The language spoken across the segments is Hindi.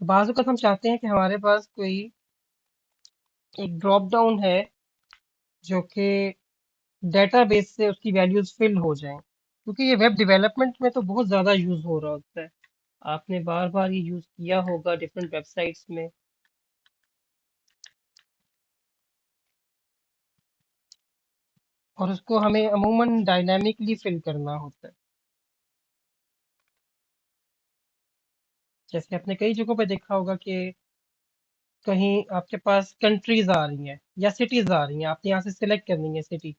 बाज़ वक़्त हम चाहते हैं कि हमारे पास कोई एक ड्रॉप डाउन है जो कि डेटाबेस से उसकी वैल्यूज़ फिल हो जाएं, क्योंकि ये वेब डेवलपमेंट में तो बहुत ज़्यादा यूज़ हो रहा होता है। आपने बार बार ये यूज़ किया होगा डिफरेंट वेबसाइट्स में, और उसको हमें अमूमन डायनामिकली फिल करना होता है। जैसे आपने कई जगहों पे देखा होगा कि कहीं आपके पास कंट्रीज आ रही हैं या सिटीज आ रही हैं, आपने यहाँ से सिलेक्ट करनी है सिटी,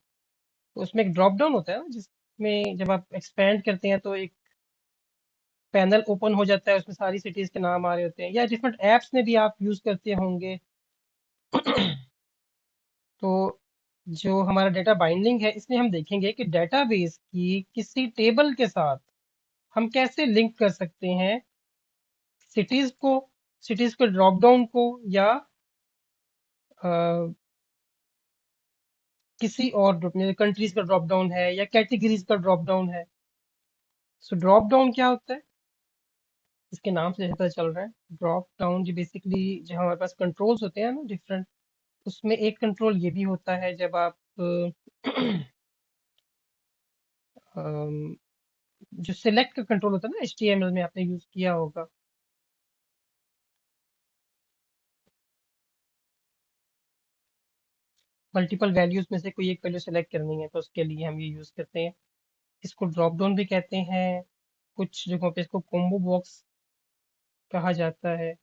तो उसमें एक ड्रॉप डाउन होता है ना, जिसमें जब आप एक्सपेंड करते हैं तो एक पैनल ओपन हो जाता है, उसमें सारी सिटीज के नाम आ रहे होते हैं, या डिफरेंट एप्स में भी आप यूज करते होंगे। तो जो हमारा डेटा बाइंडिंग है, इसमें हम देखेंगे कि डेटाबेस की किसी टेबल के साथ हम कैसे लिंक कर सकते हैं सिटीज को, सिटीज के ड्रॉप डाउन को, या किसी और कंट्रीज का ड्रॉप डाउन है या कैटेगरीज का ड्रॉप डाउन है। सो ड्रॉप डाउन क्या होता है, इसके नाम से जैसे पता चल रहा है, ड्रॉप डाउन जो बेसिकली जो हमारे पास कंट्रोल्स होते हैं ना डिफरेंट, उसमें एक कंट्रोल ये भी होता है जब आप अम, जो सिलेक्ट का कंट्रोल होता है ना, HTML में आपने यूज किया होगा। मल्टीपल वैल्यूज में से कोई एक वैल्यू सेलेक्ट करनी है तो उसके लिए हम ये यूज करते हैं। इसको ड्रॉप डाउन भी कहते हैं, कुछ जगहों पे इसको कॉम्बो बॉक्स कहा जाता है।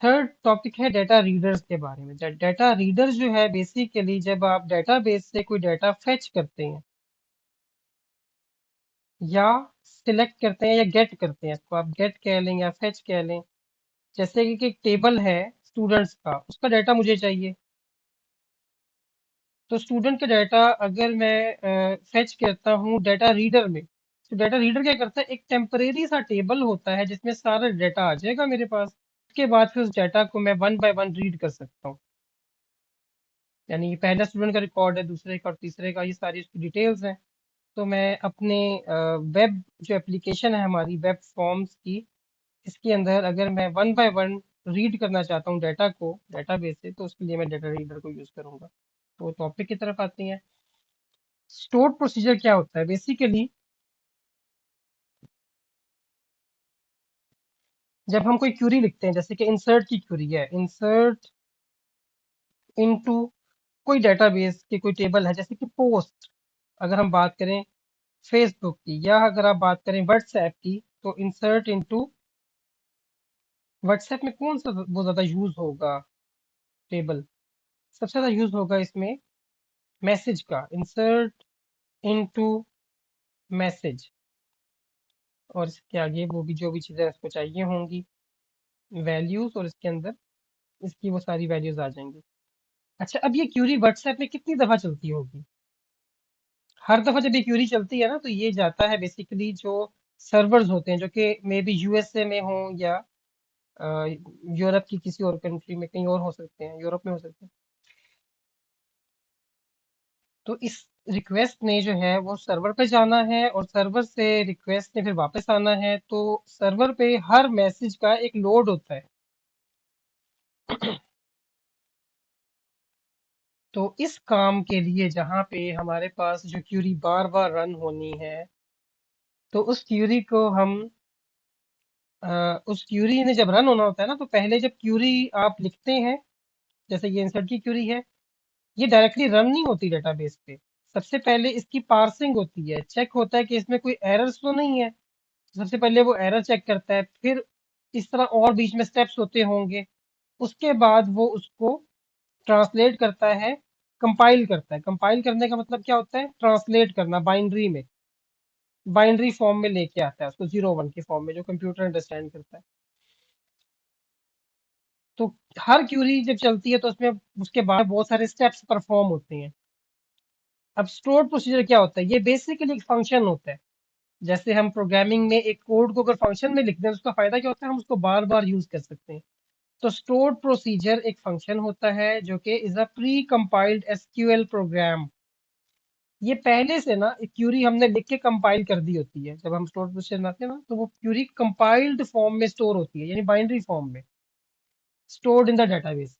थर्ड टॉपिक है डेटा रीडर्स के बारे में। डेटा रीडर जो है बेसिकली जब आप डेटाबेस से कोई डेटा फेच करते हैं या सिलेक्ट करते हैं या गेट करते हैं, इसको आप गेट कह लें या फेच कह लें। जैसे कि एक टेबल है स्टूडेंट्स का, उसका डाटा मुझे चाहिए, तो स्टूडेंट का डाटा अगर मैं फेच करता हूँ डाटा रीडर में, तो डाटा रीडर क्या करता है, एक टेम्परेरी सा टेबल होता है जिसमें सारा डाटा आ जाएगा मेरे पास। उसके बाद फिर उस डाटा को मैं वन बाय वन रीड कर सकता हूँ। यानी ये पहला स्टूडेंट का रिकॉर्ड है, दूसरे का और तीसरे का, ये सारी उसकी डिटेल्स हैं। तो मैं अपने वेब जो एप्लीकेशन है हमारी वेब फॉर्म्स की, इसके अंदर अगर मैं वन बाय वन रीड करना चाहता हूँ डाटा को डेटाबेस से, तो उसके लिए मैं डाटा रीडर को यूज करूंगा। तो टॉपिक की तरफ आते हैं। स्टोर प्रोसीजर क्या होता है बेसिकली, जब हम कोई क्यूरी लिखते हैं, जैसे कि इंसर्ट की क्यूरी है, इंसर्ट इनटू कोई डेटाबेस के कोई टेबल है, जैसे कि पोस्ट, अगर हम बात करें फेसबुक की, या अगर आप बात करें व्हाट्सएप की, तो इंसर्ट इनटू व्हाट्सएप में कौन सा बहुत ज्यादा यूज होगा टेबल, सबसे ज्यादा यूज होगा इसमें मैसेज का, इंसर्ट इनटू मैसेज। और इसके आगे वो भी जो भी चीजें उसको चाहिए होंगी, वैल्यूज, और इसके अंदर इसकी वो सारी वैल्यूज आ जाएंगी। अच्छा, अब ये क्यूरी व्हाट्सएप में कितनी दफा चलती होगी? हर दफा जब ये क्यूरी चलती है ना, तो ये जाता है बेसिकली जो सर्वर्स होते हैं, जो कि मे बी यूएसए में हो या यूरोप की किसी और कंट्री में, कहीं और हो सकते हैं, यूरोप में हो सकते हैं। तो इस रिक्वेस्ट ने जो है वो सर्वर पे जाना है, और सर्वर से रिक्वेस्ट ने फिर वापस आना है, तो सर्वर पे हर मैसेज का एक लोड होता है। तो इस काम के लिए जहाँ पे हमारे पास जो क्यूरी बार बार रन होनी है, तो उस क्यूरी को हम उस क्यूरी ने जब रन होना होता है ना, तो पहले जब क्यूरी आप लिखते हैं, जैसे ये इंसर्ट की क्यूरी है, ये डायरेक्टली रन नहीं होती डेटाबेस पे। सबसे पहले इसकी पार्सिंग होती है, चेक होता है कि इसमें कोई एरर्स तो नहीं है। सबसे पहले वो एरर चेक करता है, फिर इस तरह और बीच में स्टेप्स होते होंगे। उसके बाद वो उसको ट्रांसलेट करता है, कंपाइल करता है। कंपाइल करने का मतलब क्या होता है, ट्रांसलेट करना बाइनरी में, बाइनरी फॉर्म में लेके आता है उसको, 0 1 के फॉर्म में, जो कंप्यूटर अंडरस्टैंड करता है। तो हर क्यूरी जब चलती है तो उसमें उसके बाद बहुत सारे स्टेप्स परफॉर्म होते हैं। अब स्टोर प्रोसीजर क्या होता है, ये बेसिकली एक फंक्शन होता है। जैसे हम प्रोग्रामिंग में एक कोड को अगर फंक्शन में लिख दें, तो उसका फायदा क्या होता है, हम उसको बार बार यूज कर सकते हैं। तो स्टोर प्रोसीजर एक फंक्शन होता है जो कि is a pre compiled SQL program. ये पहले से ना एक क्यूरी हमने लिख के कंपाइल कर दी होती है। जब हम स्टोर प्रोसीजर बनाते हैं ना, तो वो क्यूरी कंपाइल्ड फॉर्म में स्टोर होती है, यानी बाइनरी फॉर्म में स्टोर्ड इन द डेटाबेस।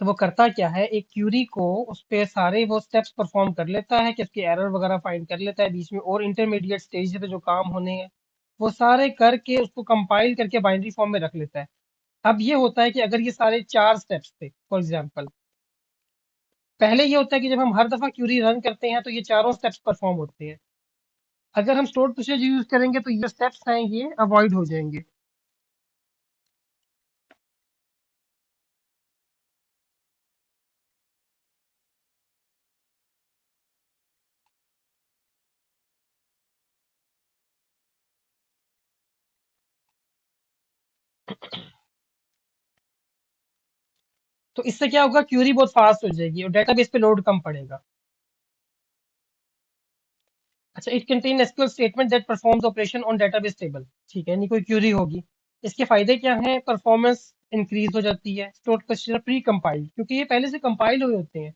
तो वो करता क्या है, एक क्यूरी को उस पे सारे वो स्टेप्स परफॉर्म कर लेता है कि उसके एरर वगैरह फाइंड कर लेता है बीच में, और इंटरमीडिएट स्टेज पे जो काम होने हैं वो सारे करके उसको कंपाइल करके बाइनरी फॉर्म में रख लेता है। अब ये होता है कि अगर ये सारे 4 स्टेप्स थे फॉर एग्जांपल, पहले ये होता है कि जब हम हर दफा क्यूरी रन करते हैं तो ये चारों स्टेप्स परफॉर्म होते हैं। अगर हम स्टोर प्रोसीजर यूज करेंगे तो ये स्टेप्स हैं ये अवॉइड हो जाएंगे। तो इससे क्या होगा, क्यूरी बहुत फास्ट हो जाएगी और डेटाबेस पे लोड कम पड़ेगा। अच्छा, it contain SQL statement that performs operation on database table. ठीक है, नहीं कोई क्यूरी होगी। इसके फायदे क्या हैं, परफॉर्मेंस इंक्रीज हो जाती है, स्टोर प्रोसीजर प्री कंपाइल्ड, क्योंकि ये पहले से कंपाइल हुए होते हैं,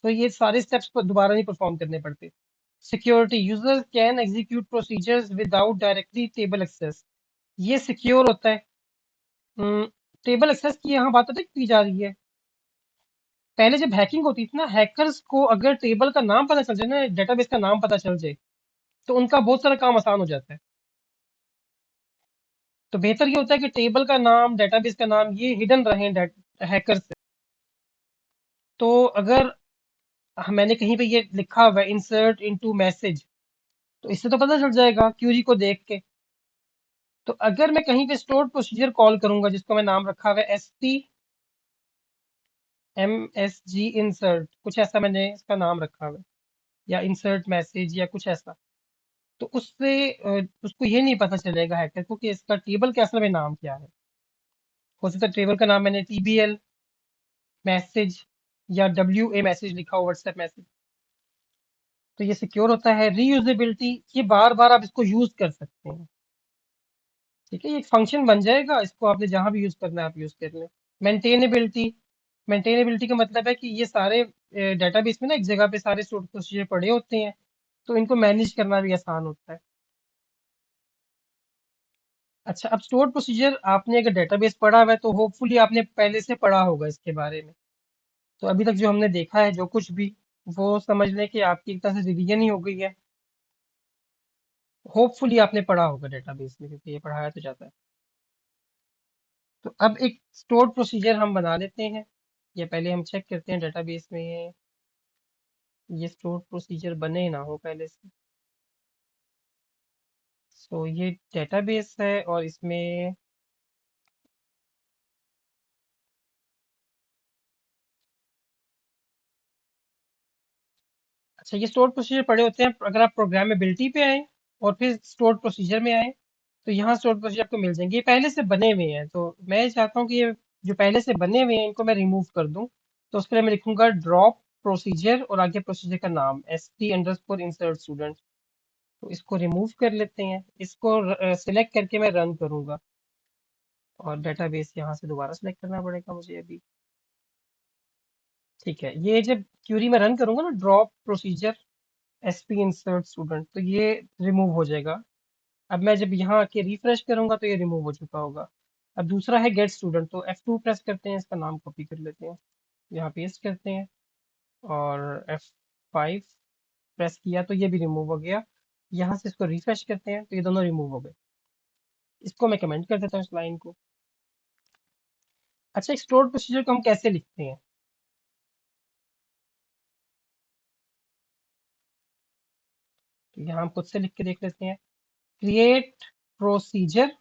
तो ये सारे स्टेप्स पर दोबारा नहीं परफॉर्म करने पड़ते। Security, user can execute procedures without directly table access. ये सिक्योर होता है। टेबल एक्सेस की यहाँ बात तो की जा रही है। पहले जब हैकिंग होती थी ना, हैकर्स को अगर टेबल का नाम पता चल जाए ना, डेटाबेस का नाम पता चल जाए, तो उनका बहुत सारा काम आसान हो जाता है। तो बेहतर ये होता है कि टेबल का नाम, डेटाबेस का नाम ये हिडन रहे हैकर से। तो अगर मैंने कहीं पे ये लिखा हुआ है इंसर्ट इनटू मैसेज, तो इससे तो पता चल जाएगा क्यूरी को देख के। तो अगर मैं कहीं पे स्टोर प्रोसीजर कॉल करूंगा जिसको मैं नाम रखा हुआ है S T M S G insert, कुछ ऐसा मैंने इसका नाम रखा हुआ है, या इंसर्ट मैसेज या कुछ ऐसा, तो उससे उसको ये नहीं पता चलेगा हैकर को कि इसका टेबल के असल में नाम क्या है। हो सकता है टेबल का नाम मैंने टीबीएल मैसेज या डब्ल्यू ए मैसेज लिखा हो, व्हाट्सएप मैसेज। तो ये सिक्योर होता है। रीयूजेबिलिटी, ये बार बार आप इसको यूज कर सकते हैं। ठीक है, ये एक फंक्शन बन जाएगा, इसको आपने जहां भी यूज करना है आप यूज कर लें। मेंटेनेबिलिटी, मेंटेनेबिलिटी का मतलब है कि ये सारे डेटाबेस में ना एक जगह पे सारे स्टोर प्रोसीजर पड़े होते हैं, तो इनको मैनेज करना भी आसान होता है। अच्छा, अब स्टोर प्रोसीजर आपने अगर डेटाबेस पढ़ा हुआ है तो होपफुली आपने पहले से पढ़ा होगा इसके बारे में। तो अभी तक जो हमने देखा है जो कुछ भी, वो समझ लें कि आपकी एक तरह से रिवीजन ही हो गई है। होपफुली आपने पढ़ा होगा डेटाबेस में, क्योंकि ये पढ़ाया तो जाता है। तो अब एक स्टोर प्रोसीजर हम बना लेते हैं, या पहले हम चेक करते हैं डेटाबेस में ये स्टोर प्रोसीजर बने ना हो पहले से। सो ये डेटाबेस है और इसमें, अच्छा ये स्टोर प्रोसीजर पड़े होते हैं। अगर आप प्रोग्रामेबिलिटी पे आए और फिर स्टोर प्रोसीजर में आए, तो यहाँ स्टोर प्रोसीजर आपको मिल जाएंगे। ये पहले से बने हुए हैं, तो मैं चाहता हूँ कि ये जो पहले से बने हुए हैं इनको मैं रिमूव कर दूं। तो उसके लिए मैं लिखूंगा ड्रॉप प्रोसीजर और आगे प्रोसीजर का नाम S T underscore insert student. तो इसको रिमूव कर लेते हैं, इसको सिलेक्ट करके मैं रन करूंगा, और डेटाबेस यहाँ से दोबारा सेलेक्ट करना पड़ेगा मुझे अभी। ठीक है, ये जब क्यूरी में रन करूंगा ना, drop procedure S P insert student, तो ये रिमूव हो जाएगा। अब मैं जब यहाँ आके रिफ्रेश करूंगा तो ये रिमूव हो चुका होगा। अब दूसरा है गेट स्टूडेंट, तो F2 प्रेस करते हैं, इसका नाम कॉपी कर लेते हैं, यहाँ पेस्ट करते हैं, और F5 प्रेस किया तो ये भी रिमूव हो गया। यहाँ से इसको रिफ्रेश करते हैं तो ये दोनों रिमूव हो गए। इसको मैं कमेंट कर देता हूँ इस लाइन को। अच्छा, एक स्टोर्ड प्रोसीजर को हम कैसे लिखते हैं, तो यहाँ हम खुद से लिख के देख लेते हैं। क्रिएट प्रोसीजर,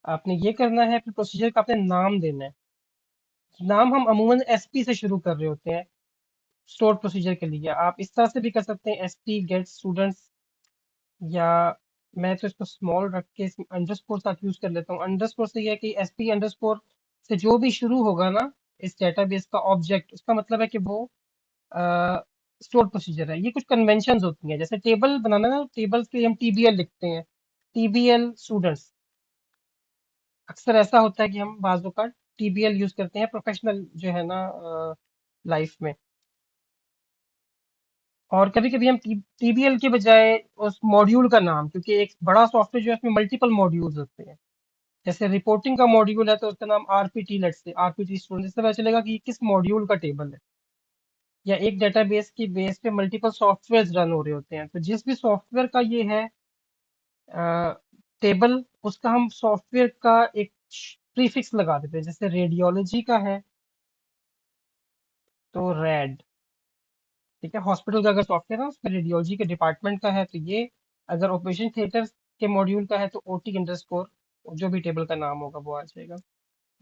आपने ये करना है, फिर प्रोसीजर का आपने नाम देना है। नाम हम अमूमन एसपी से शुरू कर रहे होते हैं स्टोर प्रोसीजर के लिए। आप इस तरह से भी कर सकते हैं, एसपी गेट स्टूडेंट्स, या मैं तो इसको स्मॉल रख के अंडरस्कोर साथ यूज कर लेता हूँ। अंडरस्कोर से यह है कि एसपी अंडरस्कोर से जो भी शुरू होगा ना इस डेटाबेस का ऑब्जेक्ट, उसका मतलब है कि वो स्टोर प्रोसीजर है। ये कुछ कन्वेंशंस होती हैं, जैसे टेबल बनाना ना, टेबल्स के लिए हम टीबीएल लिखते हैं, टीबीएल स्टूडेंट्स। अक्सर ऐसा होता है कि हम बाजू का टीबीएल यूज करते हैं प्रोफेशनल जो है ना लाइफ में। और कभी कभी हम टीबीएल के बजाय उस मॉड्यूल का नाम, क्योंकि एक बड़ा सॉफ्टवेयर जो है उसमें मल्टीपल मॉड्यूल्स होते हैं, जैसे रिपोर्टिंग का मॉड्यूल है तो उसका नाम RPT, let's say RPT student, इससे पता चलेगा कि ये किस मॉड्यूल का टेबल है। या एक डेटाबेस की बेस पे मल्टीपल सॉफ्टवेयर रन हो रहे होते हैं, तो जिस भी सॉफ्टवेयर का ये है टेबल, उसका हम सॉफ्टवेयर का एक प्रीफिक्स लगा देते हैं। जैसे रेडियोलॉजी का है तो रेड, ठीक है। हॉस्पिटल का अगर सॉफ्टवेयर है उसमें रेडियोलॉजी के डिपार्टमेंट का है तो ये, अगर ऑपरेशन थिएटर के मॉड्यूल का है तो ओटी अंडरस्कोर, जो भी टेबल का नाम होगा वो आ जाएगा।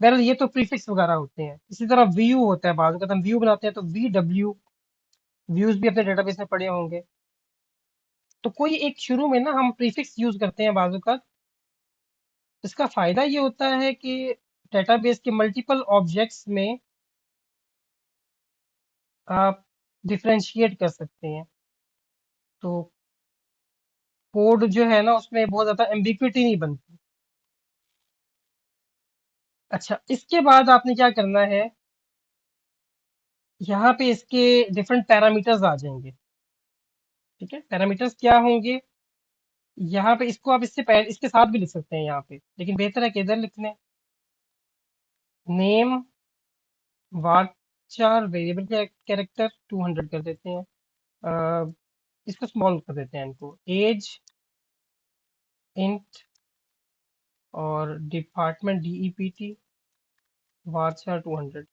बहरहाल ये तो प्रीफिक्स वगैरह होते हैं। इसी तरह व्यू होता है, बाद अगर हम व्यू बनाते हैं तो वी डब्ल्यू, व्यूज भी अपने डेटाबेस में पड़े होंगे। तो कोई एक शुरू में ना हम प्रीफिक्स यूज करते हैं बाजू का। इसका फायदा ये होता है कि डेटाबेस के मल्टीपल ऑब्जेक्ट्स में आप डिफरेंशिएट कर सकते हैं। तो कोड जो है ना उसमें बहुत ज्यादा एम्बिग्विटी नहीं बनती। अच्छा, इसके बाद आपने क्या करना है, यहाँ पे इसके डिफरेंट पैरामीटर्स आ जाएंगे। ठीक है, पैरामीटर्स क्या होंगे, यहाँ पे इसको आप इससे पहले इसके साथ भी लिख सकते हैं यहाँ पे, लेकिन बेहतर है कि इधर लिख लें। नेम, वार्चर वेरिएबल कैरेक्टर 200 कर देते हैं। अ, इसको स्मॉल कर देते हैं इनको। एज इंट, और डिपार्टमेंट डीईपीटी, वार्चर 200।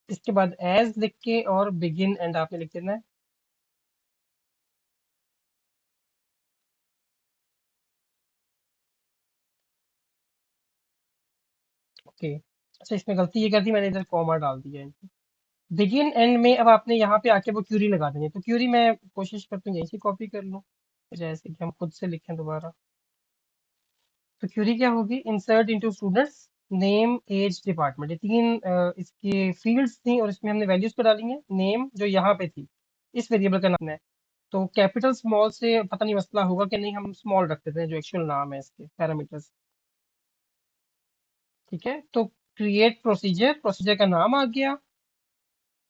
इसके बाद एज लिख के और बिगिन एंड आपने लिख देना है। ओके। अच्छा, इसमें गलती ये कर दी, मैंने इधर कॉमा डाल दिया है। बिगिन एंड में अब आपने यहाँ पे आके वो क्यूरी लगा देनी है। तो क्यूरी मैं कोशिश करता हूँ यहीं से कॉपी कर लूँ, जैसे कि हम खुद से लिखें दोबारा। तो क्यूरी क्या होगी, insert into students, name age department, ये तीन इसकी फील्ड्स थी और इसमें हमने वैल्यूज को डाली हैं। नेम जो यहाँ पे थी, इस वेरिएबल का नाम है, तो कैपिटल स्मॉल से पता नहीं मसला होगा कि नहीं, हम स्मॉल रख देते हैं जो एक्चुअल नाम है इसके पैरामीटर्स। ठीक है, तो क्रिएट प्रोसीजर, प्रोसीजर का नाम आ गया।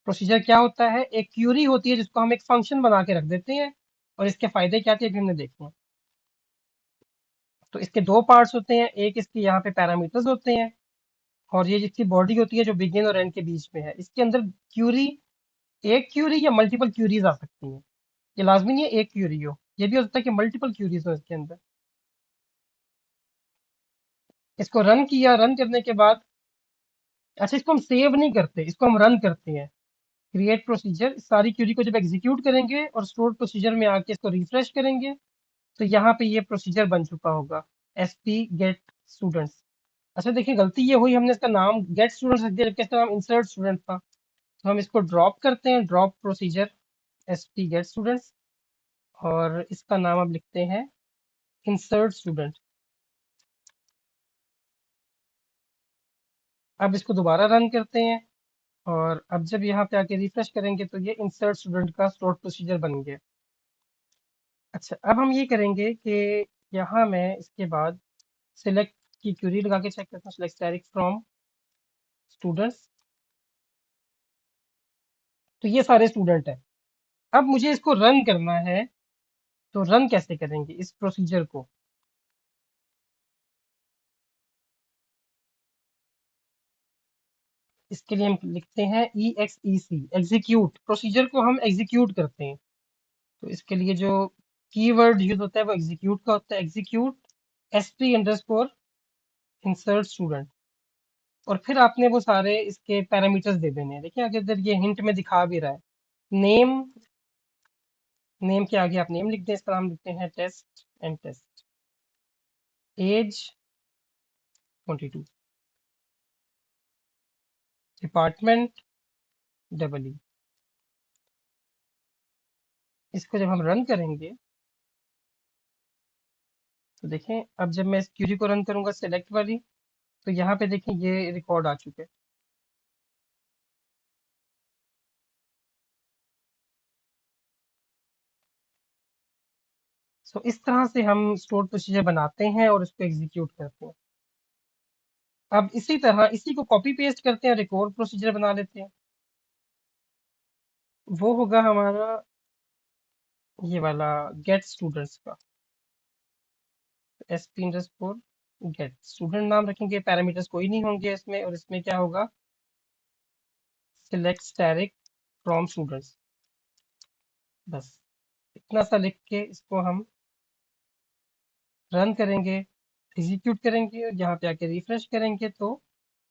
प्रोसीजर क्या होता है, एक क्यूरी होती है जिसको हम एक फंक्शन बना के रख देते हैं, और इसके फायदे क्या थे अभी हमने देखे हैं। तो इसके दो पार्ट्स होते हैं, एक इसके यहाँ पे पैरामीटर्स होते हैं, और ये जिसकी बॉडी होती है जो बिगिन और एंड के बीच में है। इसके अंदर क्यूरी, एक क्यूरी या मल्टीपल क्यूरीज आ सकती हैं। ये लाजमी नहीं है एक क्यूरी हो, ये भी हो सकता है कि मल्टीपल क्यूरीज हो इसके अंदर। इसको रन किया, रन करने के बाद, अच्छा इसको हम सेव नहीं करते, इसको हम रन करते हैं। क्रिएट प्रोसीजर, सारी क्यूरी को जब एग्जीक्यूट करेंगे और स्टोर प्रोसीजर में आके इसको रिफ्रेश करेंगे तो यहाँ पे ये प्रोसीजर बन चुका होगा, एस पी गेट स्टूडेंट्स। अच्छा देखिए, गलती ये हुई, हमने इसका नाम गेट स्टूडेंट्स रख दिया जबकि इसका नाम इंसर्ट स्टूडेंट था। तो हम इसको ड्रॉप करते हैं, drop procedure S P gate students, और इसका नाम अब लिखते हैं इंसर्ट स्टूडेंट। अब इसको दोबारा रन करते हैं, और अब जब यहाँ पे आके रिफ्रेश करेंगे तो ये इंसर्ट स्टूडेंट का स्टोर प्रोसीजर बन गया। अच्छा, अब हम ये करेंगे कि यहाँ मैं इसके बाद सिलेक्ट की क्यूरी लगा के चेक करता हूँ, सिलेक्ट डायरेक्ट फ्रॉम स्टूडेंट्स। तो ये सारे स्टूडेंट हैं। अब मुझे इसको रन करना है, तो रन कैसे करेंगे इस प्रोसीजर को। इसके लिए हम लिखते हैं ई एक्स ई सी, एग्जीक्यूट, प्रोसीजर को हम एग्जीक्यूट करते हैं। तो इसके लिए जो कीवर्ड यूज होता है वो एग्जीक्यूट का होता है, execute S P underscore insert student. और फिर आपने वो सारे इसके पैरामीटर्स दे देने हैं। देखिए आगे इधर ये हिंट में दिखा भी रहा है। नेम, नेम के आगे आप नेम लिख दें, इसका नाम लिखते हैं test and test. Age 22, department double E. इसको जब हम रन करेंगे तो देखें, अब जब मैं इस क्यूरी को रन करूंगा सेलेक्ट वाली, तो यहाँ पे देखें ये रिकॉर्ड आ चुके हैं। सो इस तरह से हम स्टोर प्रोसीजर बनाते हैं और उसको एग्जीक्यूट करते हैं। अब इसी तरह इसी को कॉपी पेस्ट करते हैं और एक और प्रोसीजर बना लेते हैं। वो होगा हमारा ये वाला गेट स्टूडेंट्स का, S P underscore get student नाम रखेंगे, पैरामीटर्स कोई नहीं होंगे इसमें, और इसमें क्या होगा, सिलेक्ट स्टैटिक फ्रॉम स्टूडेंट्स। बस इतना सा लिख के इसको हम रन करेंगे, एग्जीक्यूट करेंगे, और यहाँ पे आके रिफ्रेश करेंगे तो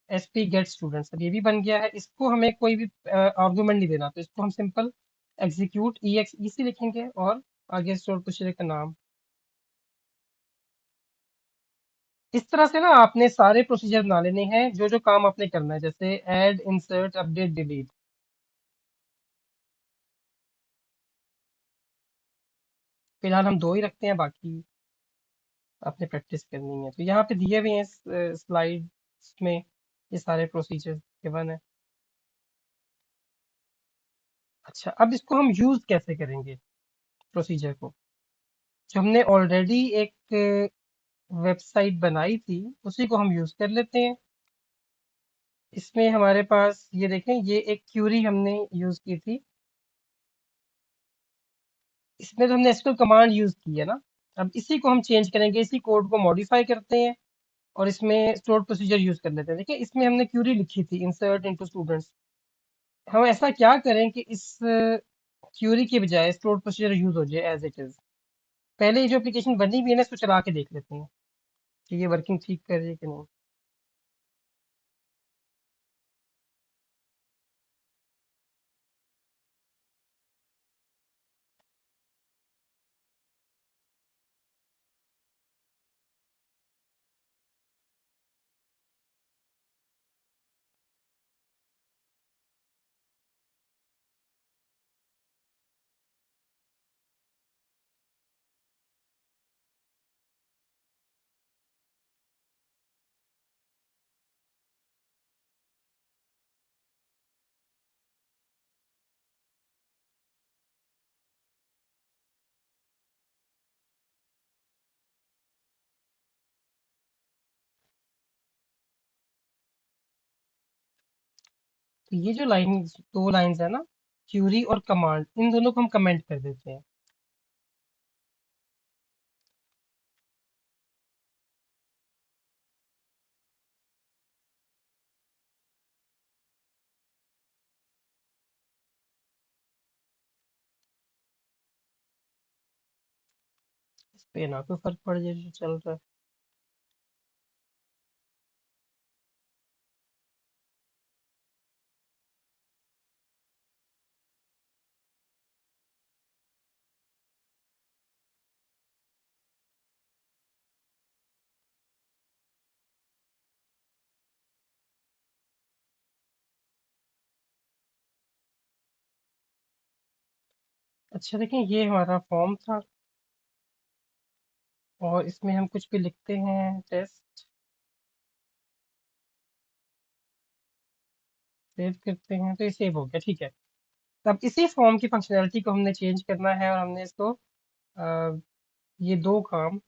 एस पी गेट स्टूडेंट्स अब ये भी बन गया है। इसको हमें कोई भी आर्गुमेंट नहीं देना, तो इसको हम सिंपल एग्जीक्यूट ई एक्स ई सी लिखेंगे, और आगे स्टोर प्रोसीजर का नाम। इस तरह से ना आपने सारे प्रोसीजर बना लेने हैं जो जो काम आपने करना है, जैसे ऐड, इंसर्ट, अपडेट, डिलीट। फिलहाल हम दो ही रखते हैं, बाकी आपने प्रैक्टिस करनी है। तो यहाँ पे दिए हुए हैं स्लाइड्स में ये सारे प्रोसीजर गिवन है। अच्छा, अब इसको हम यूज कैसे करेंगे प्रोसीजर को। जो हमने ऑलरेडी एक वेबसाइट बनाई थी उसी को हम यूज कर लेते हैं। इसमें हमारे पास ये देखें, ये एक क्यूरी हमने यूज की थी। इसमें तो हमने एसक्यूएल कमांड यूज की है ना। अब इसी को हम चेंज करेंगे, इसी कोड को मॉडिफाई करते हैं और इसमें स्टोर प्रोसीजर यूज कर लेते हैं। देखिए इसमें हमने क्यूरी लिखी थी, इंसर्ट इनटू स्टूडेंट्स। हम ऐसा क्या करें कि इस क्यूरी के बजाय स्टोर प्रोसीजर यूज हो जाए एज इट इज। पहले ये जो एप्लीकेशन बनी हुई है ना, इसको चला के देख लेते हैं कि ये वर्किंग ठीक कर रही है कि नहीं। तो ये जो लाइन, दो लाइंस है ना, क्यूरी और कमांड, इन दोनों को हम कमेंट कर देते हैं। इस पे ना कोई फर्क पड़ जाए जो चल रहा है। अच्छा देखिए, ये हमारा फॉर्म था और इसमें हम कुछ भी लिखते हैं, टेस्ट, सेव करते हैं तो ये सेव हो गया, ठीक है। अब इसी फॉर्म की फंक्शनैलिटी को हमने चेंज करना है, और हमने इसको ये दो काम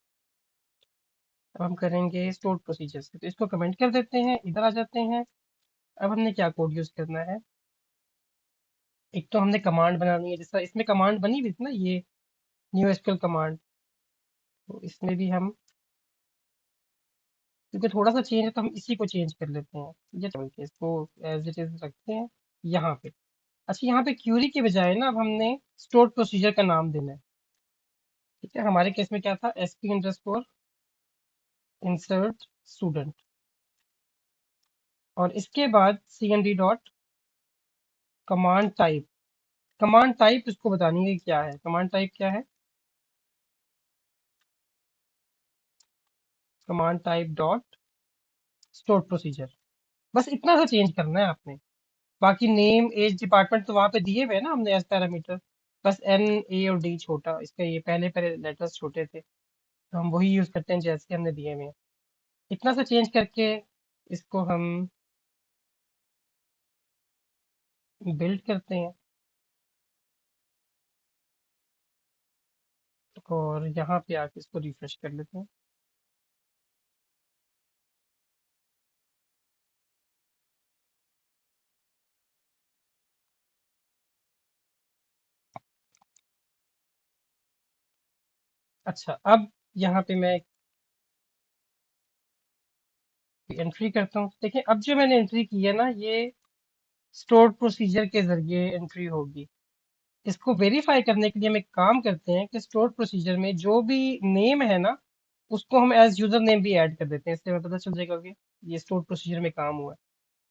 अब हम करेंगे स्टोर प्रोसीजर से। तो इसको कमेंट कर देते हैं, इधर आ जाते हैं। अब हमने क्या कोड यूज करना है। एक तो हमने कमांड बनानी है, जैसा इसमें कमांड बनी हुई थी ना, ये न्यू एसक्यूएल कमांड। तो इसमें भी हम, क्योंकि थोड़ा सा चेंज है तो हम इसी को चेंज कर लेते हैं, ये चल के इसको एज इट इज रखते हैं यहाँ पे। अच्छा, यहाँ पे क्यूरी के बजाय ना अब हमने स्टोर प्रोसीजर का नाम देना है। ठीक है, हमारे केस में क्या था, S P underscore insert student, और इसके बाद C M D dot command type. Command type इसको बतानी है क्या है, कमांड टाइप क्या है, command type dot store procedure. बस इतना सा चेंज करना है आपने। बाकी नेम, एज, डिपार्टमेंट तो वहां पे दिए हुए हैं ना हमने एज पैरामीटर। बस एन, ए और डी छोटा, इसका ये पहले पहले लेटर्स छोटे थे तो हम वही यूज करते हैं जैसे हमने दिए हुए हैं। इतना सा चेंज करके इसको हम बिल्ड करते हैं, और यहाँ पे आके इसको रिफ्रेश कर लेते हैं। अच्छा, अब यहाँ पे मैं एंट्री करता हूँ। देखिए अब जो मैंने एंट्री की है ना, ये स्टोर प्रोसीजर के जरिए एंट्री होगी। इसको वेरीफाई करने के लिए हम एक काम करते हैं कि स्टोर प्रोसीजर में जो भी नेम है ना, उसको हम एज यूजर नेम भी ऐड कर देते हैं। इससे हमें पता चल जाएगा कि ये स्टोर प्रोसीजर में काम हुआ है।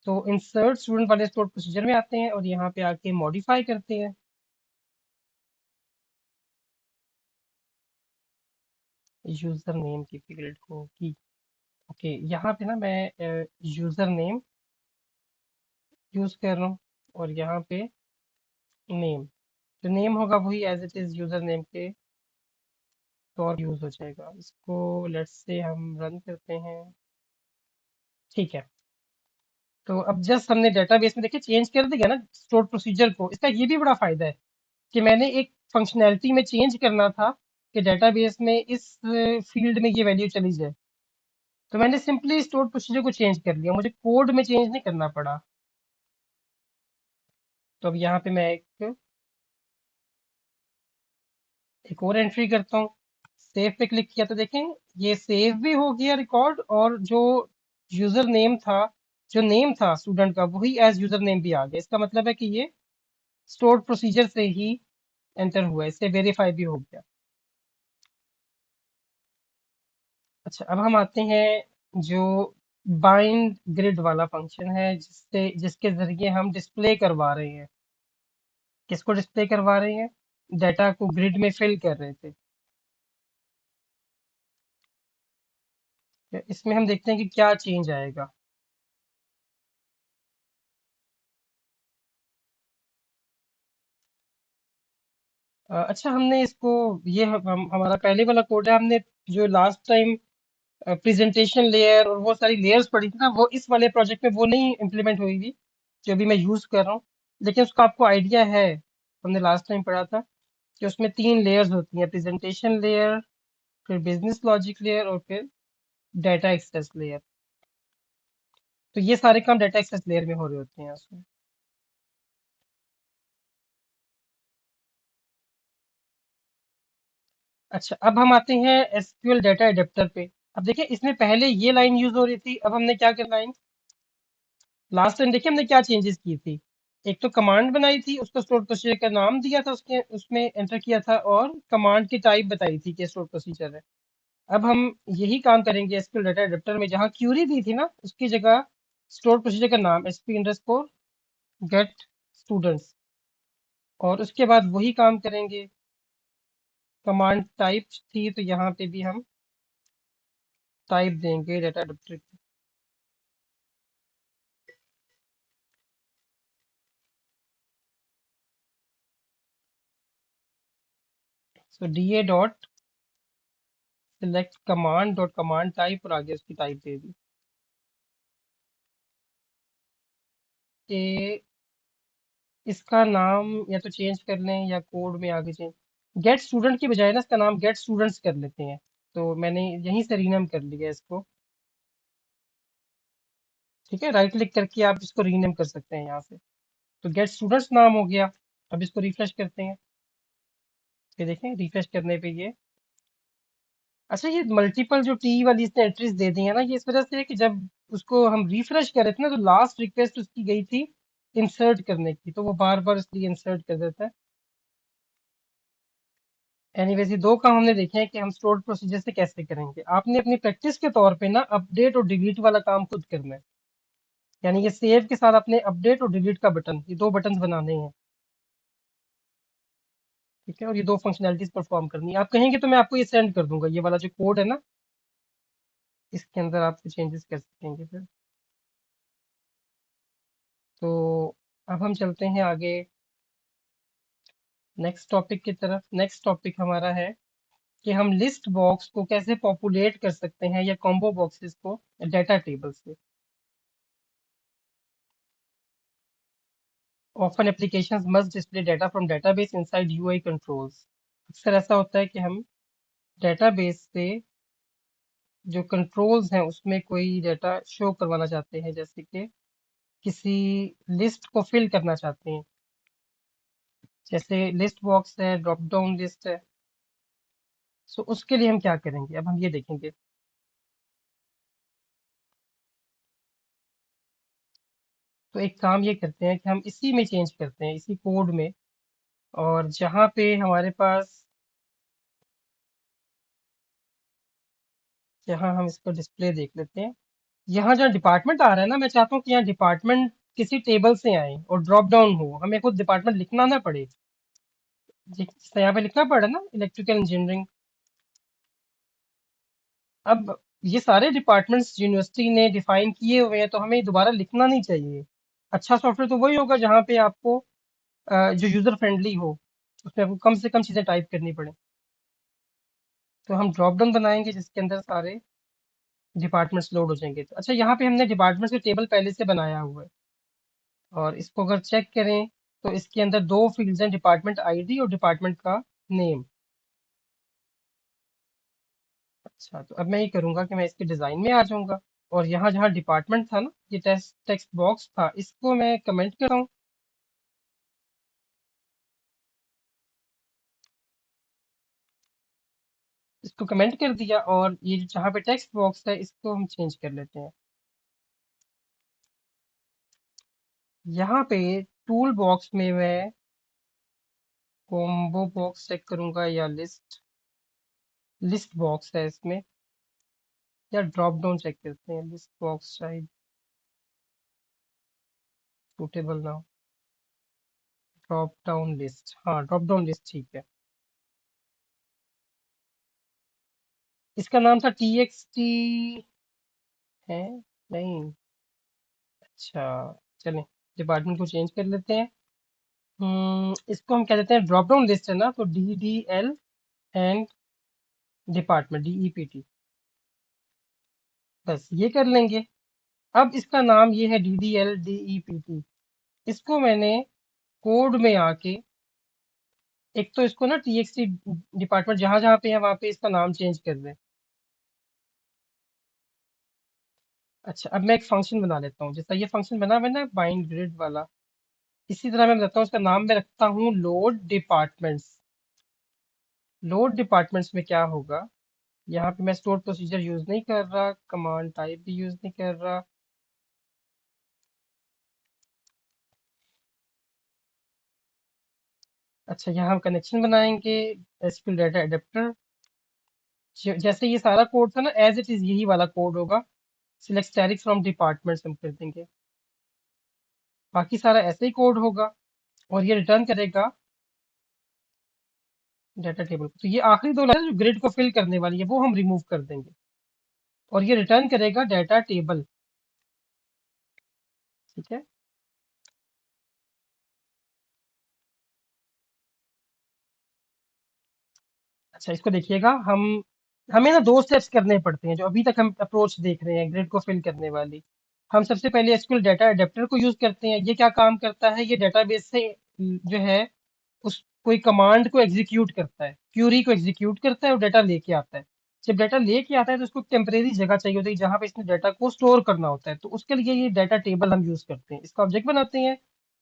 तो इंसर्ट स्टूडेंट वाले स्टोर प्रोसीजर में आते हैं और यहाँ पे आके मॉडिफाई करते हैं यूजर नेम की फील्ड को की। ओके, यहाँ पे ना मैं यूजर नेम यूज कर रहा हूँ और यहाँ पे नेम, जो नेम होगा वही as it is user name के तौर यूज हो जाएगा। इसको लेट्स से हम रन करते हैं। ठीक है, तो अब जस्ट हमने डेटाबेस में देखिए चेंज कर दिया ना स्टोर प्रोसीजर को। इसका ये भी बड़ा फायदा है कि मैंने एक फंक्शनैलिटी में चेंज करना था कि डेटाबेस में इस फील्ड में ये वैल्यू चली जाए, तो मैंने सिंपली स्टोर प्रोसीजर को चेंज कर लिया, मुझे कोड में चेंज नहीं करना पड़ा। तो अब यहाँ पे मैं एक और एंट्री करता हूँ। सेव पे क्लिक किया तो देखें ये सेव भी हो गया रिकॉर्ड, और जो यूजर नेम था, जो नेम था स्टूडेंट का, वही एज यूजर नेम भी आ गया। इसका मतलब है कि ये स्टोर प्रोसीजर से ही एंटर हुआ है, इससे वेरीफाई भी हो गया। अच्छा, अब हम आते हैं जो बाइंड ग्रिड वाला फंक्शन है, जिसके जरिए हम डिस्प्ले करवा रहे हैं। किसको डिस्प्ले करवा रहे हैं? डाटा को ग्रिड में फिल कर रहे थे। तो इसमें हम देखते हैं कि क्या चेंज आएगा। अच्छा, हमने इसको ये हमारा पहले वाला कोड है। हमने जो लास्ट टाइम प्रेजेंटेशन लेयर और वो सारी लेयर्स पड़ी थी ना, वो इस वाले प्रोजेक्ट में वो नहीं इम्प्लीमेंट हुई थी जो अभी मैं यूज कर रहा हूँ। लेकिन उसका आपको आइडिया है, हमने लास्ट टाइम पढ़ा था कि उसमें 3 लेयर्स होती हैं: प्रेजेंटेशन लेयर, फिर बिजनेस लॉजिक लेयर, और फिर डाटा एक्सेस लेयर। तो ये सारे काम डाटा एक्सेस लेयर में हो रहे होते हैं उसमें। अच्छा, अब हम आते हैं एसक्यूएल डाटा एडेप्टर पे। अब देखिए इसमें पहले ये लाइन यूज हो रही थी, अब हमने क्या कर लाइन लास्ट टाइम देखिए हमने क्या चेंजेस की थी। एक तो कमांड बनाई थी, उसको स्टोर प्रोसीजर का नाम दिया था, उसके उसमें एंटर किया था, और कमांड की टाइप बताई थी कि स्टोर प्रोसीजर है। अब हम यही काम करेंगे एसक्यूएल डाटा एडेप्टर में। जहाँ क्यूरी दी थी ना, उसकी जगह स्टोर प्रोसीजर का नाम एसपी अंडरस्कोर गेट स्टूडेंट्स, और उसके बाद वही काम करेंगे। कमांड टाइप थी तो यहाँ पे भी हम टाइप देंगे डाटा एडेप्टर की। So DA dot select command dot command type, और आगे उसकी टाइप दे दी कि इसका नाम या तो चेंज कर लें या कोड में आगे चेंज। गेट स्टूडेंट की बजाय ना इसका नाम गेट स्टूडेंट्स कर लेते हैं। तो मैंने यहीं से रीनेम कर लिया इसको। ठीक है, राइट क्लिक करके आप इसको रीनेम कर सकते हैं यहाँ से। तो गेट स्टूडेंट्स नाम हो गया। अब इसको रिफ्रेश करते हैं। ये देखें, रिफ्रेश करने पे ये अच्छा, ये मल्टीपल जो टी वाली इसने एंट्रीज दे दी है ना, ये इस वजह से है कि जब उसको हम रिफ्रेश कर रहे थे ना, तो लास्ट रिक्वेस्ट उसकी गई थी इंसर्ट करने की, तो वो बार बार इसलिए इंसर्ट कर देता है। एनीवेज, ये 2 काम हमने देखे हैं कि हम स्टोर्ड प्रोसीजर से कैसे करेंगे। आपने अपनी प्रैक्टिस के तौर पे ना अपडेट और डिलीट वाला काम खुद करना है। यानी ये सेव के साथ अपने अपडेट और डिलीट का बटन, ये 2 बटन बनाने हैं। ठीक है, और ये 2 फंक्शनैलिटीज परफॉर्म करनी है। आप कहेंगे तो मैं आपको ये सेंड कर दूंगा, ये वाला जो कोड है ना, इसके अंदर आप चेंजेस कर सकेंगे फिर। तो अब हम चलते हैं आगे नेक्स्ट टॉपिक की तरफ। नेक्स्ट टॉपिक हमारा है कि हम लिस्ट बॉक्स को कैसे पॉपुलेट कर सकते हैं, या कॉम्बो बॉक्सेस को डाटा टेबल से। Often applications must display data from database inside UI controls। अक्सर ऐसा होता है कि हम डेटाबेस से जो कंट्रोल्स हैं उसमें कोई डाटा शो करवाना चाहते हैं, जैसे कि किसी लिस्ट को फिल करना चाहते हैं। जैसे लिस्ट बॉक्स है, ड्रॉप डाउन लिस्ट है, सो उसके लिए हम क्या करेंगे, अब हम ये देखेंगे। तो एक काम ये करते हैं कि हम इसी में चेंज करते हैं, इसी कोड में। और जहाँ पे हमारे पास, यहाँ हम इसको डिस्प्ले देख लेते हैं। यहाँ जहाँ डिपार्टमेंट आ रहा है ना, मैं चाहता हूँ कि यहाँ डिपार्टमेंट किसी टेबल से आए और ड्रॉप डाउन हो, हमें खुद डिपार्टमेंट लिखना ना पड़े। जिस यहाँ पे लिखना पड़ा ना, इलेक्ट्रिकल इंजीनियरिंग। अब ये सारे डिपार्टमेंट्स यूनिवर्सिटी ने डिफाइन किए हुए हैं, तो हमें दोबारा लिखना नहीं चाहिए। अच्छा सॉफ्टवेयर तो वही होगा जहाँ पे आपको जो यूजर फ्रेंडली हो, उसमें आपको कम से कम चीजें टाइप करनी पड़े। तो हम ड्रॉप डाउन बनाएंगे जिसके अंदर सारे डिपार्टमेंट्स लोड हो जाएंगे। तो अच्छा, यहाँ पे हमने डिपार्टमेंट्स के टेबल पहले से बनाया हुआ है, और इसको अगर चेक करें तो इसके अंदर दो फील्ड्स हैं, डिपार्टमेंट आईडी और डिपार्टमेंट का नेम। अच्छा, तो अब मैं ये करूंगा कि मैं इसके डिजाइन में आ जाऊंगा, और यहाँ जहाँ डिपार्टमेंट था ना, ये टेक्स्ट टेक्स्ट बॉक्स था, इसको मैं कमेंट कर रहा हूँ। इसको कमेंट कर दिया, और ये जहाँ पे टेक्स्ट बॉक्स है इसको हम चेंज कर लेते हैं। यहाँ पे टूल बॉक्स में मैं कॉम्बो बॉक्स चेक करूंगा, या लिस्ट लिस्ट बॉक्स है इसमें, या ड्रॉप डाउन चेक करते हैं। लिस्ट बॉक्स शायद सूटेबल ना हो। ड्रॉप डाउन लिस्ट, हाँ ड्रॉप डाउन लिस्ट ठीक है। इसका नाम था टीएक्सटी है, नहीं। अच्छा, चलें, डिपार्टमेंट को चेंज कर लेते हैं। इसको हम कह देते हैं ड्रॉप डाउन लिस्ट है ना, तो DDL एंड डिपार्टमेंट, DEPT, बस ये कर लेंगे। अब इसका नाम ये है DDL DEPT। इसको मैंने कोड में आके, एक तो इसको ना TXT डिपार्टमेंट जहां जहां पे है वहां पे इसका नाम चेंज कर दें। अच्छा, अब मैं एक फंक्शन बना लेता हूँ, जैसा ये फंक्शन बना हुआ है ना बाइंड ग्रिड वाला, इसी तरह मैं बताता हूँ। उसका नाम मैं रखता हूँ लोड डिपार्टमेंट्स। लोड डिपार्टमेंट्स में क्या होगा, यहाँ पे मैं स्टोर प्रोसीजर यूज नहीं कर रहा, कमांड टाइप भी यूज नहीं कर रहा। अच्छा, यहाँ हम कनेक्शन बनाएंगे, एसक्यूएल डाटा एडेप्टर। जैसे ये सारा कोड था ना, एज इट इज यही वाला कोड होगा। सिलेक्ट स्टैटिक फ्रॉम डिपार्टमेंट्स हम कर देंगे, बाकी सारा ऐसे ही कोड होगा। और ये रिटर्न करेगा डाटा टेबल। तो ये आखिरी दो लाइन जो ग्रिड को फिल करने वाली है वो हम रिमूव कर देंगे, और ये रिटर्न करेगा डाटा टेबल। ठीक है। अच्छा, इसको देखिएगा, हमें ना दो स्टेप्स करने पड़ते हैं जो अभी तक हम अप्रोच देख रहे हैं ग्रिड को फिल करने वाली। हम सबसे पहले एसक्यूएल डाटा अडेप्टर को यूज करते हैं। ये क्या काम करता है, ये डेटाबेस से जो है उस कोई कमांड को एग्जीक्यूट करता है, क्यूरी को एग्जीक्यूट करता है और डाटा लेके आता है। जब डाटा लेके आता है तो उसको टेम्परेरी जगह चाहिए होती है जहां पे इसने डाटा को स्टोर करना होता है, तो उसके लिए ये डाटा टेबल हम यूज करते हैं, इसका ऑब्जेक्ट बनाते हैं।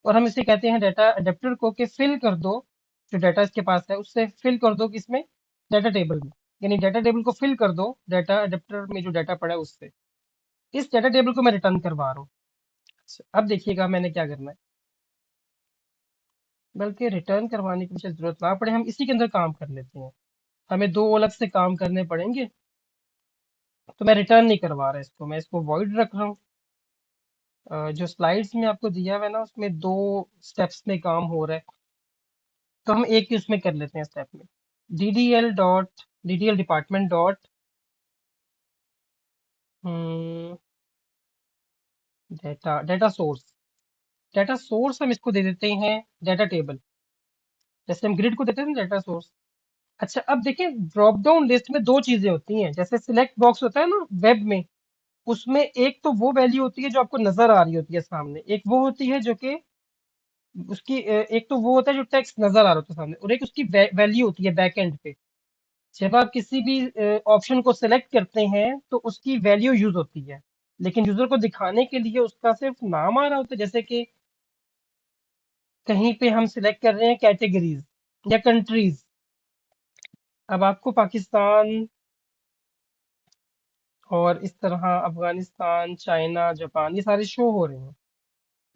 और हम इसे कहते हैं डाटा अडेप्टर को कि फिल कर दो, जो डाटा इसके पास है उससे फिल कर दो किसमें, डाटा टेबल में। यानी डाटा टेबल को फिल कर दो डाटा अडेप्टर में जो डाटा पड़ा है उससे। इस डाटा टेबल को मैं रिटर्न करवा रहा हूँ। अच्छा, अब देखिएगा मैंने क्या करना है। बल्कि रिटर्न करवाने की मुझे जरूरत ना पड़े, हम इसी के अंदर काम कर लेते हैं। हमें दो अलग से काम करने पड़ेंगे, तो मैं रिटर्न नहीं करवा रहा इसको, मैं इसको वॉइड रख रहा हूँ। जो स्लाइड्स में आपको दिया हुआ है ना, उसमें दो स्टेप्स में काम हो रहा है, तो हम एक ही उसमें कर लेते हैं स्टेप में। DDL department dot data source. Data source हम इसको दे देते हैं डाटा टेबल, जैसे हम ग्रिड को देते हैं डाटा सोर्स। अच्छा, अब देखिए ड्रॉप डाउन लिस्ट में दो चीजें होती हैं, जैसे सिलेक्ट बॉक्स होता है ना वेब में, उसमें एक तो वो वैल्यू होती है जो आपको नजर आ रही होती है सामने, एक वो होती है जो कि उसकी एक तो वो होता है जो टेक्स्ट नजर आ रहा होता है सामने, और एक उसकी वैल्यू होती है बैक एंड पे। जब आप किसी भी ऑप्शन को सिलेक्ट करते हैं तो उसकी वैल्यू यूज होती है, लेकिन यूजर को दिखाने के लिए उसका सिर्फ नाम आ रहा होता है। जैसे कि कहीं पे हम सिलेक्ट कर रहे हैं कैटेगरीज या कंट्रीज, अब आपको पाकिस्तान और इस तरह अफगानिस्तान, चाइना, जापान ये सारे शो हो रहे हैं।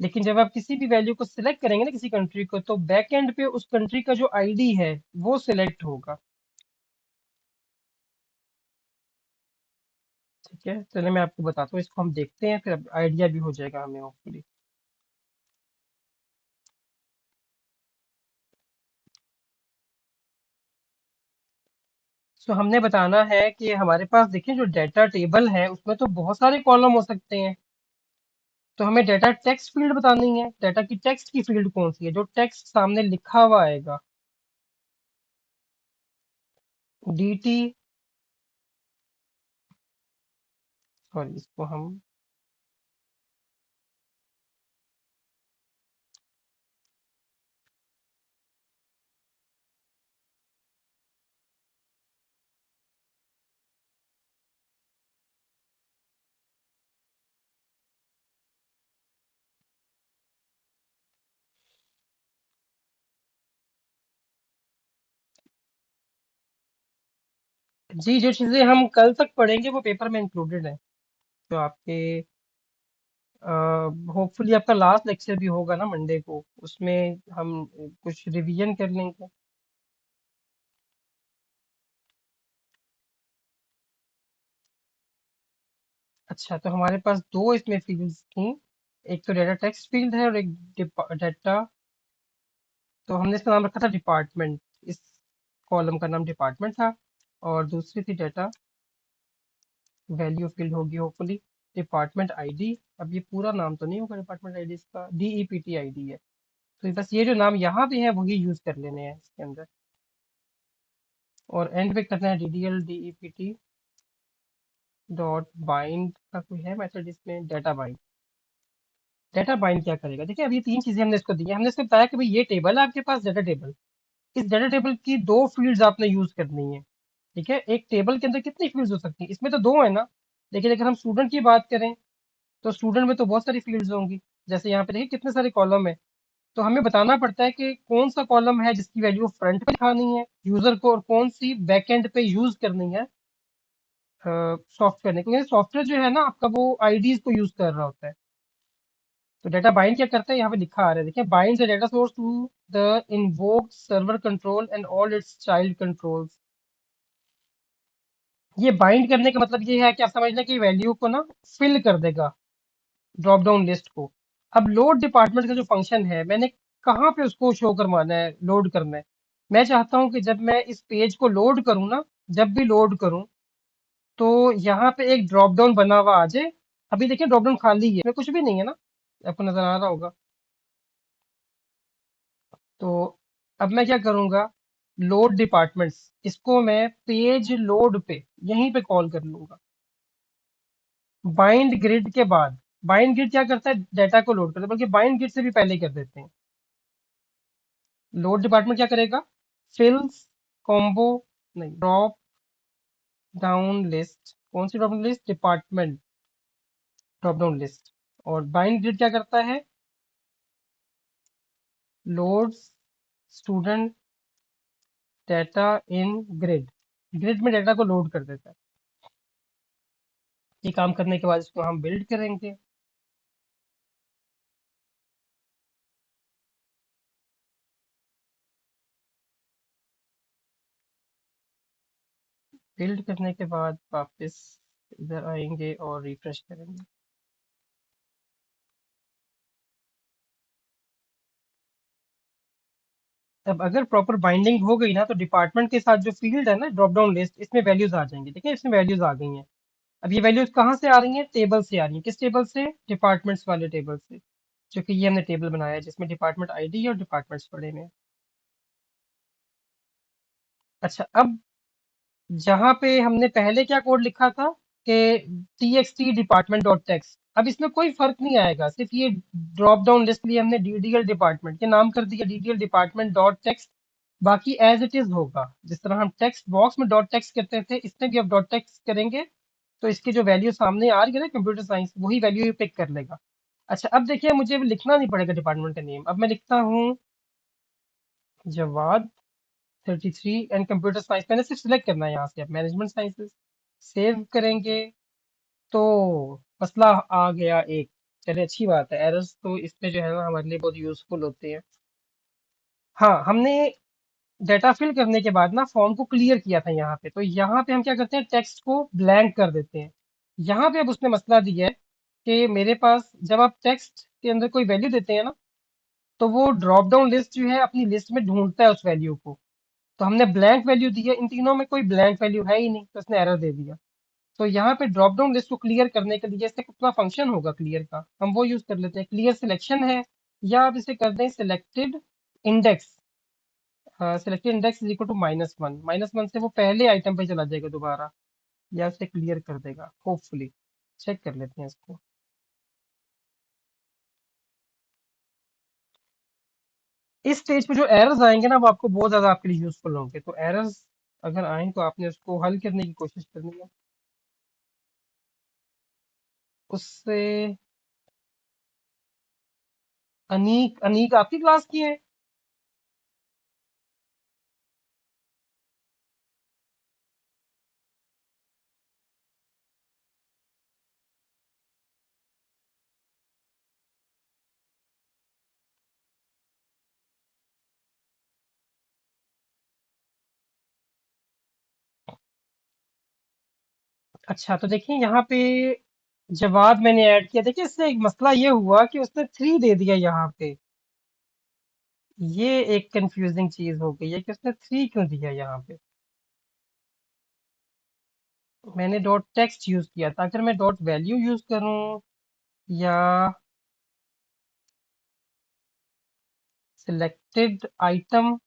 लेकिन जब आप किसी भी वैल्यू को सिलेक्ट करेंगे ना किसी कंट्री को, तो बैक एंड पे उस कंट्री का जो आईडी है वो सिलेक्ट होगा। ठीक है, चलिए मैं आपको बताता हूँ, इसको हम देखते हैं फिर आइडिया भी हो जाएगा हमें होपफुली। सो हमने बताना है कि हमारे पास देखिए जो डाटा टेबल है उसमें तो बहुत सारे कॉलम हो सकते हैं। तो हमें डाटा टेक्स्ट फील्ड बतानी है, डाटा की टेक्स्ट की फील्ड कौन सी है, जो टेक्स्ट सामने लिखा हुआ आएगा। डी टी, सॉरी इसको हम, जी जो चीजें हम कल तक पढ़ेंगे वो पेपर में इंक्लूडेड है। तो आपके होपफुली आपका लास्ट लेक्चर भी होगा ना मंडे को, उसमें हम कुछ रिवीजन कर लेंगे। अच्छा, तो हमारे पास दो इसमें फील्ड्स थी, एक तो डाटा टेक्स्ट फील्ड है और एक डाटा, तो हमने इसका नाम रखा था डिपार्टमेंट, इस कॉलम का नाम डिपार्टमेंट था। और दूसरी थी डाटा वैल्यू फील्ड होगी होपफुली डिपार्टमेंट आईडी। अब ये पूरा नाम तो नहीं होगा डिपार्टमेंट आईडी, इसका डीईपीटी आईडी है। तो बस ये जो नाम यहाँ पे है वही यूज कर लेने हैं इसके अंदर। और एंड पे करना है डीडीएल डीईपीटी डॉट बाइंड का कोई है मेथड इसमें, डाटा बाइंड। डाटा बाइंड क्या करेगा, देखिए अभी तीन चीजें हमने इसको दी है। हमने इसको बताया कि भाई ये टेबल है आपके पास डाटा टेबल, इस डाटा टेबल की दो फील्ड्स आपने यूज करनी है। ठीक है, एक टेबल के अंदर कितनी फील्ड्स हो सकती हैं, इसमें तो दो है ना। लेकिन अगर हम स्टूडेंट की बात करें तो स्टूडेंट में तो बहुत सारी फील्ड्स होंगी। जैसे यहाँ पे देखिए कितने सारे कॉलम है। तो हमें बताना पड़ता है कि कौन सा कॉलम है जिसकी वैल्यू फ्रंट पे दिखानी है यूजर को, और कौन सी बैक एंड पे यूज करनी है सॉफ्टवेयर ने, क्योंकि सॉफ्टवेयर जो है ना आपका वो आईडीज को यूज कर रहा होता है। तो डाटा बाइंड क्या करता है, यहाँ पे लिखा आ रहा है देखिए, bind the data source to the invoked server control and all its child controls. ये बाइंड करने का मतलब ये है कि आप समझ लें कि वैल्यू को ना फिल कर देगा ड्रॉप डाउन लिस्ट को। अब लोड डिपार्टमेंट का जो फंक्शन है, मैंने कहाँ पे उसको शो करवाना है, लोड करना है। मैं चाहता हूँ कि जब मैं इस पेज को लोड करूँ ना, जब भी लोड करूँ, तो यहाँ पे एक ड्रॉप डाउन बना हुआ आ जाए। अभी देखिए ड्रॉप डाउन खाली है, इसमें कुछ भी नहीं है ना, आपको नजर आ रहा होगा। तो अब मैं क्या करूंगा, लोड डिपार्टमेंट्स, इसको मैं पेज लोड पे यहीं पे कॉल कर लूंगा। बाइंड ग्रिड के बाद, बाइंड ग्रिड क्या करता है, डाटा को लोड करता है, बल्कि बाइंड ग्रिड से भी पहले कर देते हैं। लोड डिपार्टमेंट क्या करेगा, फिल्स कॉम्बो, नहीं, ड्रॉप डाउन लिस्ट, कौन सी drop down list, department drop down list. और बाइंड ग्रिड क्या करता है, load student data in grid, grid में डाटा को लोड कर देता है। ये काम करने के बाद इसको हम बिल्ड करेंगे। बिल्ड करने के बाद वापस इधर आएंगे और रिफ्रेश करेंगे। अब अगर प्रॉपर बाइंडिंग हो गई ना, तो डिपार्टमेंट के साथ जो फील्ड है ना ड्रॉप डाउन लिस्ट, इसमें वैल्यूज आ जाएंगी। देखिए इसमें वैल्यूज आ गई हैं। अब ये वैल्यूज कहाँ से आ रही हैं, टेबल से आ रही हैं। किस टेबल से, डिपार्टमेंट्स वाले टेबल से, जो कि ये हमने टेबल बनाया है जिसमें डिपार्टमेंट आईडी और डिपार्टमेंट्स पड़े हुए हैं। अच्छा, अब जहां पे हमने पहले क्या कोड लिखा था कि txt डिपार्टमेंट डॉट टेक्स्ट, अब इसमें कोई फर्क नहीं आएगा, सिर्फ ये ड्रॉप डाउन लिस्ट लिए हमने ddl डिपार्टमेंट के नाम कर दिया, ddl डिपार्टमेंट डॉट टेक्स्ट। बाकी एज इट इज होगा, जिस तरह हम टेक्स्ट बॉक्स में डॉट टेक्स्ट करते थे, इसमें भी अब डॉट टेक्स्ट करेंगे। तो इसकी जो वैल्यू सामने आ रही है ना कंप्यूटर साइंस, वही वैल्यू पिक कर लेगा। अच्छा, अब देखिए मुझे अब लिखना नहीं पड़ेगा डिपार्टमेंट का नेम, अब मैं लिखता हूँ जवाद 33 एंड कंप्यूटर साइंस मैंने सिर्फ सिलेक्ट करना है यहाँ से। अब मैनेजमेंट साइंसेस सेव करेंगे तो मसला आ गया एक। चलिए अच्छी बात है, एरर्स तो इसमें जो है ना हमारे लिए बहुत यूजफुल होते हैं। हाँ, हमने डाटा फिल करने के बाद ना फॉर्म को क्लियर किया था यहाँ पे, तो यहाँ पे हम क्या करते हैं, टेक्स्ट को ब्लैंक कर देते हैं। यहाँ पे अब उसने मसला दिया है कि मेरे पास जब आप टेक्स्ट के अंदर कोई वैल्यू देते हैं ना, तो वो ड्रॉप डाउन लिस्ट जो है अपनी लिस्ट में ढूंढता है उस वैल्यू को। तो हमने ब्लैंक वैल्यू दी है, इन तीनों में कोई ब्लैंक वैल्यू है ही नहीं, तो उसने एरर दे दिया। तो यहाँ पे ड्रॉप डाउन लिस्ट को क्लियर करने के लिए इससे कितना फंक्शन होगा क्लियर का, हम वो यूज कर लेते हैं। क्लियर सिलेक्शन है, या आप इसे कर दें selected index. Selected index is equal to -1। -1 से वो पहले आइटम पे चला जाएगा दोबारा, या उसे क्लियर कर देगा होपफुली। चेक कर लेते हैं इसको। इस स्टेज पे जो एरर्स आएंगे ना वो आपको बहुत ज्यादा आपके लिए यूजफुल होंगे। तो एरर्स अगर आए तो आपने उसको हल करने की कोशिश करनी है। उससे अनीक, अनीक आपकी क्लास की है? अच्छा तो देखिए यहाँ पे जवाब मैंने ऐड किया। देखिए इससे एक मसला ये हुआ कि उसने 3 दे दिया यहाँ पे। ये एक कंफ्यूजिंग चीज हो गई है कि उसने 3 क्यों दिया यहाँ पे। मैंने डॉट टेक्स्ट यूज किया था, अगर मैं डॉट वैल्यू यूज करूं या सिलेक्टेड आइटम,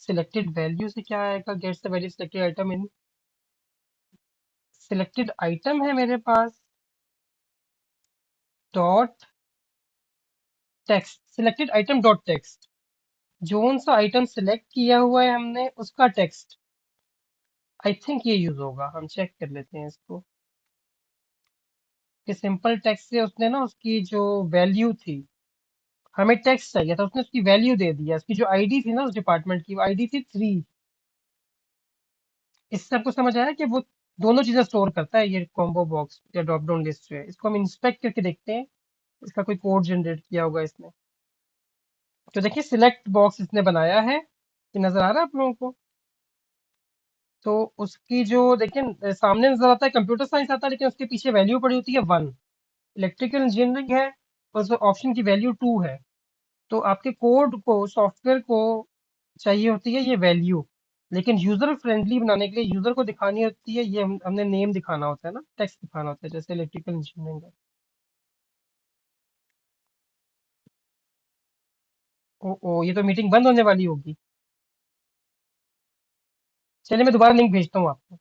सिलेक्टेड वैल्यू से क्या आएगा, gets the value selected item in. Selected item है मेरे पास, dot text, selected item dot text. जोन सा आइटम सिलेक्ट किया हुआ है हमने उसका टेक्स्ट। आई थिंक ये यूज होगा, हम चेक कर लेते हैं इसको। कि सिंपल टेक्स्ट से उसने ना उसकी जो वैल्यू थी, हमें टेक्स्ट चाहिए था, उसने उसकी वैल्यू दे दिया। उसकी जो आईडी थी ना उस डिपार्टमेंट की, वो आईडी थी 3। इससे आपको समझ आया कि वो दोनों चीजें स्टोर करता है ये कॉम्बो बॉक्स या ड्रॉप डाउन लिस्ट जो है। इसको हम इंस्पेक्ट करके देखते हैं, इसका कोई कोड जनरेट किया होगा इसने। तो देखिए सिलेक्ट बॉक्स इसने बनाया है, ये नजर आ रहा है आप लोगों को। तो उसकी जो देखिए सामने नजर आता है कंप्यूटर साइंस आता है, लेकिन उसके पीछे वैल्यू पड़ी होती है 1। इलेक्ट्रिकल इंजीनियरिंग है, उस ऑप्शन की वैल्यू 2 है। तो आपके कोड को, सॉफ्टवेयर को चाहिए होती है ये वैल्यू, लेकिन यूजर फ्रेंडली बनाने के लिए यूजर को दिखानी होती है ये, हमने नेम दिखाना होता है ना, टेक्स्ट दिखाना होता है, जैसे इलेक्ट्रिकल इंजीनियरिंग है। ओ ओ, ये तो मीटिंग बंद होने वाली होगी। चलिए मैं दोबारा लिंक भेजता हूँ आपको।